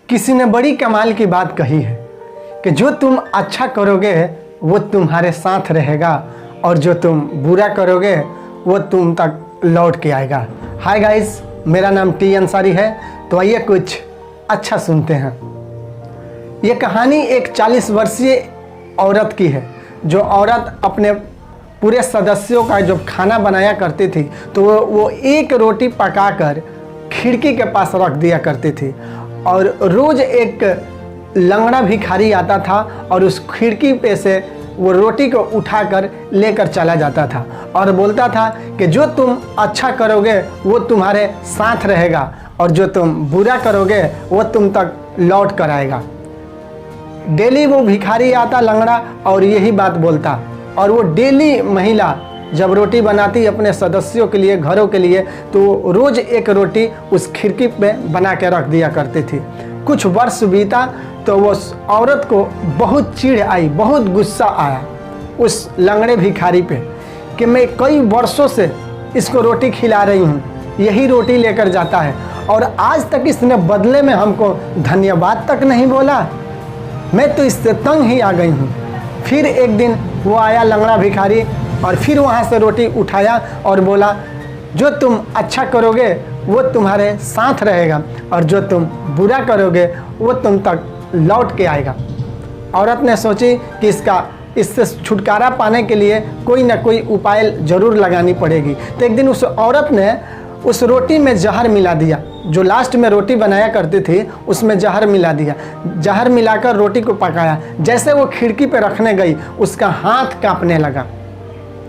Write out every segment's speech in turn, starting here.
किसी ने बड़ी कमाल की बात कही है कि जो तुम अच्छा करोगे वो तुम्हारे साथ रहेगा और जो तुम बुरा करोगे वो तुम तक लौट के आएगा। हाय गाइस, मेरा नाम टी अंसारी है। तो आइए कुछ अच्छा सुनते हैं। ये कहानी एक 40 वर्षीय औरत की है। जो औरत अपने पूरे सदस्यों का जो खाना बनाया करती थी तो वो एक रोटी पकाकर खिड़की के पास रख दिया करती थी और रोज़ एक लंगड़ा भिखारी आता था और उस खिड़की पे से वो रोटी को उठाकर लेकर चला जाता था और बोलता था कि जो तुम अच्छा करोगे वो तुम्हारे साथ रहेगा और जो तुम बुरा करोगे वो तुम तक लौट कर आएगा। डेली वो भिखारी आता लंगड़ा और यही बात बोलता और वो डेली महिला जब रोटी बनाती अपने सदस्यों के लिए, घरों के लिए, तो रोज़ एक रोटी उस खिड़की पे बना के रख दिया करती थी। कुछ वर्ष बीता तो वो औरत को बहुत चिढ़ आई, बहुत गुस्सा आया उस लंगड़े भिखारी पे कि मैं कई वर्षों से इसको रोटी खिला रही हूँ, यही रोटी लेकर जाता है और आज तक इसने बदले में हमको धन्यवाद तक नहीं बोला। मैं तो इससे तंग ही आ गई हूँ। फिर एक दिन वो आया लंगड़ा भिखारी और फिर वहाँ से रोटी उठाया और बोला, जो तुम अच्छा करोगे वो तुम्हारे साथ रहेगा और जो तुम बुरा करोगे वो तुम तक लौट के आएगा। औरत ने सोची कि इससे छुटकारा पाने के लिए कोई ना कोई उपाय ज़रूर लगानी पड़ेगी। तो एक दिन उस औरत ने उस रोटी में जहर मिला दिया। जो लास्ट में रोटी बनाया करती थी उसमें जहर मिला दिया। जहर मिलाकर रोटी को पकाया। जैसे वो खिड़की पे रखने गई उसका हाथ कांपने लगा।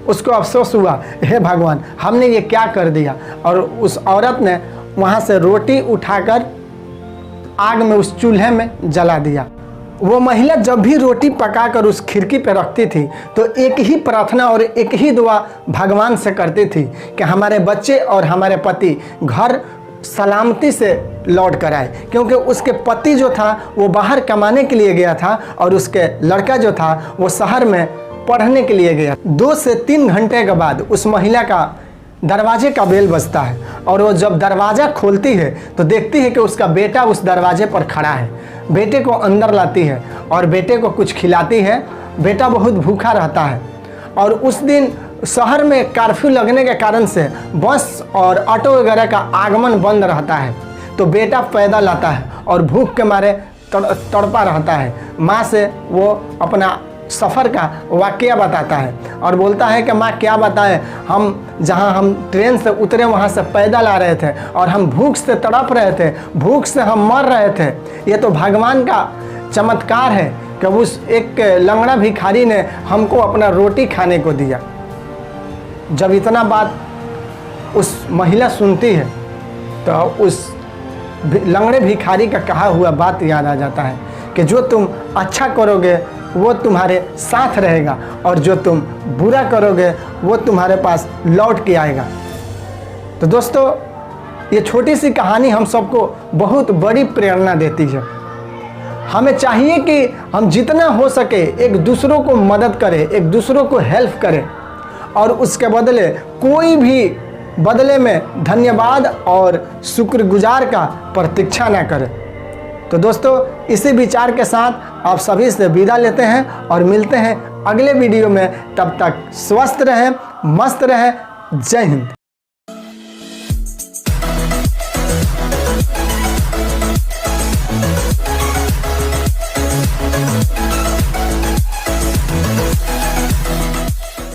उसको अफसोस हुआ, हे भगवान, हमने ये क्या कर दिया। और उस औरत ने वहाँ से रोटी उठाकर आग में उस चूल्हे में जला दिया। वो महिला जब भी रोटी पकाकर उस खिड़की पे रखती थी तो एक ही प्रार्थना और एक ही दुआ भगवान से करती थी कि हमारे बच्चे और हमारे पति घर सलामती से लौट कर आए। क्योंकि उसके पति जो था वो बाहर कमाने के लिए गया था और उसके लड़का जो था वो शहर में पढ़ने के लिए गया। 2 से 3 घंटे के बाद उस महिला का दरवाजे का बेल बजता है और वो जब दरवाज़ा खोलती है तो देखती है कि उसका बेटा उस दरवाजे पर खड़ा है। बेटे को अंदर लाती है और बेटे को कुछ खिलाती है। बेटा बहुत भूखा रहता है और उस दिन शहर में कर्फ्यू लगने के कारण से बस और ऑटो वगैरह का आगमन बंद रहता है। तो बेटा पैदल आता है और भूख के मारे तड़पा रहता है। माँ से वो अपना सफ़र का वाकया बताता है और बोलता है कि माँ क्या बताएं, जहाँ हम ट्रेन से उतरे वहाँ से पैदल आ रहे थे और हम भूख से तड़प रहे थे, भूख से हम मर रहे थे। ये तो भगवान का चमत्कार है कि उस एक लंगड़ा भिखारी ने हमको अपना रोटी खाने को दिया। जब इतना बात उस महिला सुनती है तो उस लंगड़े भिखारी का कहा हुआ बात याद आ जाता है कि जो तुम अच्छा करोगे वो तुम्हारे साथ रहेगा और जो तुम बुरा करोगे वो तुम्हारे पास लौट के आएगा। तो दोस्तों, ये छोटी सी कहानी हम सबको बहुत बड़ी प्रेरणा देती है। हमें चाहिए कि हम जितना हो सके एक दूसरों को मदद करें, एक दूसरों को हेल्प करें और उसके बदले कोई भी बदले में धन्यवाद और शुक्रगुजार का प्रतीक्षा ना करें। तो दोस्तों, इसी विचार के साथ आप सभी से विदा लेते हैं और मिलते हैं अगले वीडियो में। तब तक स्वस्थ रहें, मस्त रहें। जय हिंद।